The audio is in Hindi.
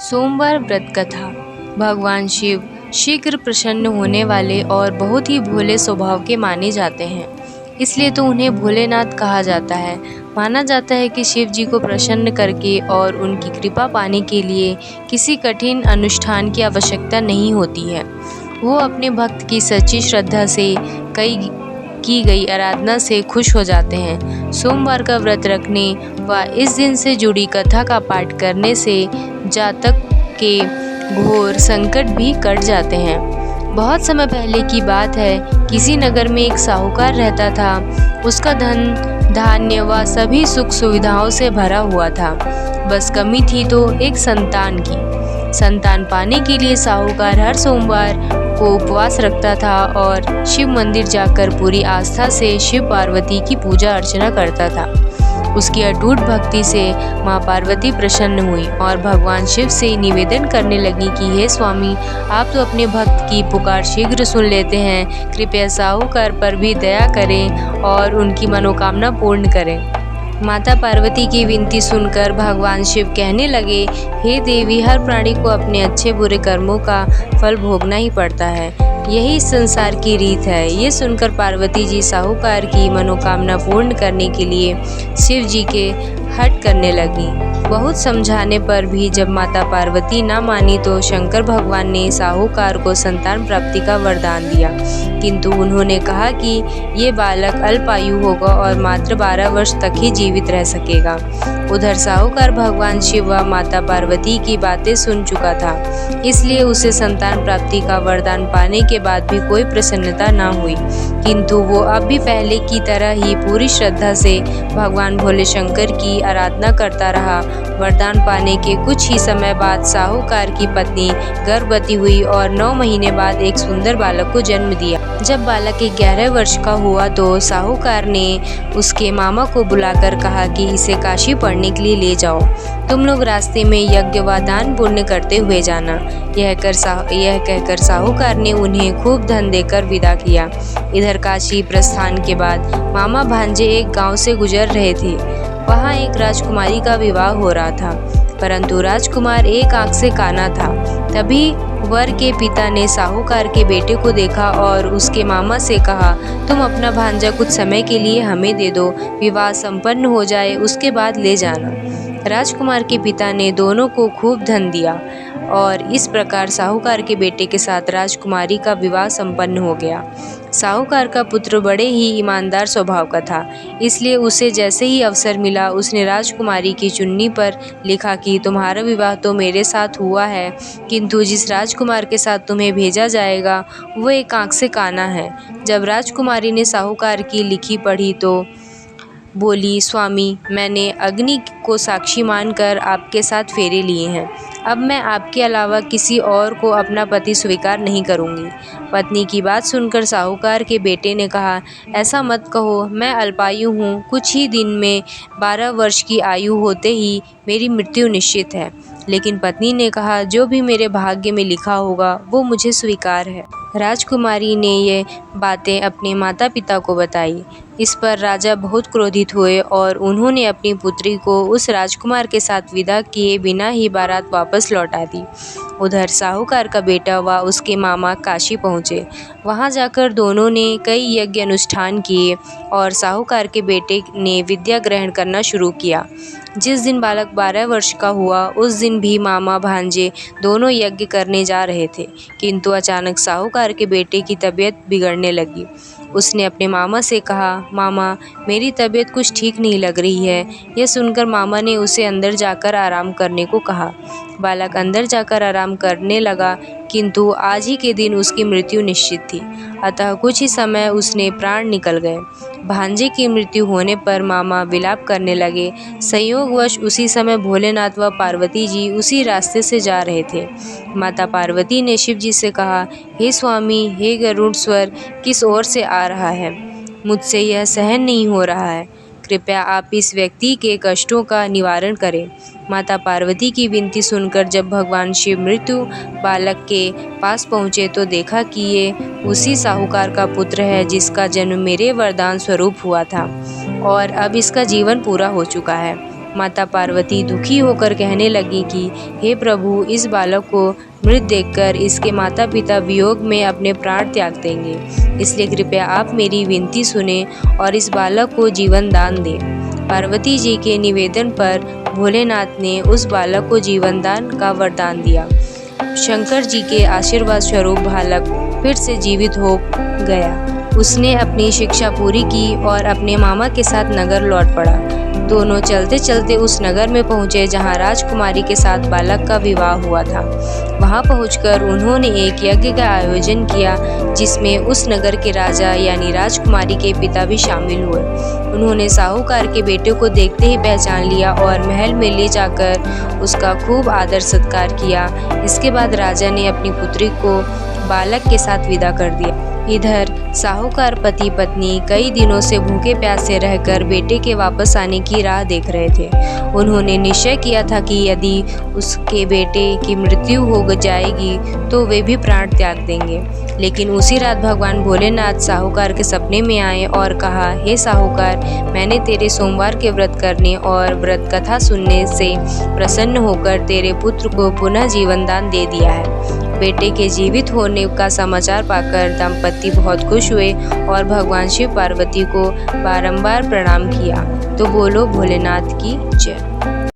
सोमवार व्रत कथा। भगवान शिव शीघ्र प्रसन्न होने वाले और बहुत ही भोले स्वभाव के माने जाते हैं, इसलिए तो उन्हें भोलेनाथ कहा जाता है। माना जाता है कि शिव जी को प्रसन्न करके और उनकी कृपा पाने के लिए किसी कठिन अनुष्ठान की आवश्यकता नहीं होती है। वो अपने भक्त की सच्ची श्रद्धा से की गई आराधना से खुश हो जाते हैं। सोमवार का व्रत रखने व इस दिन से जुड़ी कथा का पाठ करने से जातक के घोर संकट भी कट जाते हैं। बहुत समय पहले की बात है, किसी नगर में एक साहूकार रहता था। उसका धन धान्य व सभी सुख सुविधाओं से भरा हुआ था। बस कमी थी तो एक संतान की। संतान पाने के लिए साहूकार हर सोमवार को उपवास रखता था और शिव मंदिर जाकर पूरी आस्था से शिव पार्वती की पूजा अर्चना करता था। उसकी अटूट भक्ति से माँ पार्वती प्रसन्न हुई और भगवान शिव से निवेदन करने लगी कि हे स्वामी, आप तो अपने भक्त की पुकार शीघ्र सुन लेते हैं, कृपया साहूकार पर भी दया करें और उनकी मनोकामना पूर्ण करें। माता पार्वती की विनती सुनकर भगवान शिव कहने लगे, हे देवी, हर प्राणी को अपने अच्छे बुरे कर्मों का फल भोगना ही पड़ता है, यही संसार की रीत है। ये सुनकर पार्वती जी साहूकार की मनोकामना पूर्ण करने के लिए शिव जी के हट करने लगी। बहुत समझाने पर भी जब माता पार्वती न मानी तो शंकर भगवान ने साहूकार को संतान प्राप्ति का वरदान दिया, किंतु उन्होंने कहा कि ये बालक अल्पायु होगा और मात्र 12 वर्ष तक ही जीवित रह सकेगा। उधर साहूकार भगवान शिव व माता पार्वती की बातें सुन चुका था, इसलिए उसे संतान प्राप्ति का वरदान पाने के बाद भी कोई प्रसन्नता न हुई, किंतु वो अब भी पहले की तरह ही पूरी श्रद्धा से भगवान भोले शंकर की आराधना करता रहा। वरदान पाने के कुछ ही समय बाद साहूकार की पत्नी गर्भवती हुई और 9 महीने बाद एक सुंदर बालक को जन्म दिया। जब बालक 11 वर्ष का हुआ तो साहूकार ने उसके मामा को बुलाकर कहा कि इसे काशी पढ़ने के लिए ले जाओ। तुम लोग रास्ते में यज्ञ व दान पुण्य करते हुए जाना। यह कहकर साहूकार ने उन्हें खूब धन देकर विदा किया। इधर काशी प्रस्थान के बाद मामा भांजे एक गांव से गुजर रहे थे। वहां एक राजकुमारी का विवाह हो रहा था, परंतु राजकुमार एक आंख से काना था। तभी वर के पिता ने साहूकार के बेटे को देखा और उसके मामा से कहा, तुम अपना भांजा कुछ समय के लिए हमें दे दो, विवाह संपन्न हो जाए उसके बाद ले जाना। राजकुमार के पिता ने दोनों को खूब धन दिया और इस प्रकार साहूकार के बेटे के साथ राजकुमारी का विवाह संपन्न हो गया। साहूकार का पुत्र बड़े ही ईमानदार स्वभाव का था, इसलिए उसे जैसे ही अवसर मिला उसने राजकुमारी की चुन्नी पर लिखा कि तुम्हारा विवाह तो मेरे साथ हुआ है, किंतु जिस राजकुमार के साथ तुम्हें भेजा जाएगा वो एक आंख से काना है। जब राजकुमारी ने साहूकार की लिखी पढ़ी तो बोली, स्वामी, मैंने अग्नि को साक्षी मानकर आपके साथ फेरे लिए हैं। अब मैं आपके अलावा किसी और को अपना पति स्वीकार नहीं करूंगी। पत्नी की बात सुनकर साहूकार के बेटे ने कहा, ऐसा मत कहो, मैं अल्पायु हूँ, कुछ ही दिन में 12 वर्ष की आयु होते ही मेरी मृत्यु निश्चित है। लेकिन पत्नी ने कहा, जो भी मेरे भाग्य में लिखा होगा वो मुझे स्वीकार है। राजकुमारी ने ये बातें अपने माता पिता को बताई। इस पर राजा बहुत क्रोधित हुए और उन्होंने अपनी पुत्री को उस राजकुमार के साथ विदा किए बिना ही बारात वापस लौटा दी। उधर साहूकार का बेटा व उसके मामा काशी पहुँचे। वहाँ जाकर दोनों ने कई यज्ञ अनुष्ठान किए और साहूकार के बेटे ने विद्या ग्रहण करना शुरू किया। जिस दिन बालक 12 वर्ष का हुआ उस दिन भी मामा भांजे दोनों यज्ञ करने जा रहे थे, किंतु अचानक साहूकार के बेटे की तबीयत बिगड़ने लगी। उसने अपने मामा से कहा, मामा, मेरी तबीयत कुछ ठीक नहीं लग रही है। यह सुनकर मामा ने उसे अंदर जाकर आराम करने को कहा। बालक अंदर जाकर आराम करने लगा, किंतु आज ही के दिन उसकी मृत्यु निश्चित थी, अतः कुछ ही समय उसने प्राण निकल गए। भांजे की मृत्यु होने पर मामा विलाप करने लगे। संयोगवश उसी समय भोलेनाथ व पार्वती जी उसी रास्ते से जा रहे थे। माता पार्वती ने शिव जी से कहा, हे स्वामी, हे गरुड़ स्वर, किस ओर से आ रहा है? मुझसे यह सहन नहीं हो रहा है, कृपया आप इस व्यक्ति के कष्टों का निवारण करें। माता पार्वती की विनती सुनकर जब भगवान शिव मृत्यु बालक के पास पहुँचे तो देखा कि ये उसी साहूकार का पुत्र है जिसका जन्म मेरे वरदान स्वरूप हुआ था और अब इसका जीवन पूरा हो चुका है। माता पार्वती दुखी होकर कहने लगी कि हे प्रभु, इस बालक को मृत देखकर इसके माता पिता वियोग में अपने प्राण त्याग देंगे, इसलिए कृपया आप मेरी विनती सुने और इस बालक को जीवन दान दें। पार्वती जी के निवेदन पर भोलेनाथ ने उस बालक को जीवन दान का वरदान दिया। शंकर जी के आशीर्वाद स्वरूप बालक फिर से जीवित हो गया। उसने अपनी शिक्षा पूरी की और अपने मामा के साथ नगर लौट पड़ा। दोनों चलते चलते उस नगर में पहुंचे जहां राजकुमारी के साथ बालक का विवाह हुआ था। वहां पहुंचकर उन्होंने एक यज्ञ का आयोजन किया जिसमें उस नगर के राजा यानी राजकुमारी के पिता भी शामिल हुए। उन्होंने साहूकार के बेटे को देखते ही पहचान लिया और महल में ले जाकर उसका खूब आदर सत्कार किया। इसके बाद राजा ने अपनी पुत्री को बालक के साथ विदा कर दिया। इधर साहूकार पति पत्नी कई दिनों से भूखे प्यासे रहकर बेटे के वापस आने की राह देख रहे थे। उन्होंने निश्चय किया था कि यदि उसके बेटे की मृत्यु हो जाएगी तो वे भी प्राण त्याग देंगे। लेकिन उसी रात भगवान भोलेनाथ साहूकार के सपने में आए और कहा, हे साहूकार, मैंने तेरे सोमवार के व्रत करने और व्रत कथा सुनने से प्रसन्न होकर तेरे पुत्र को पुनः जीवन दान दे दिया है। बेटे के जीवित होने का समाचार पाकर दंपति बहुत खुश हुए और भगवान शिव पार्वती को बारंबार प्रणाम किया। तो बोलो भोलेनाथ की जय।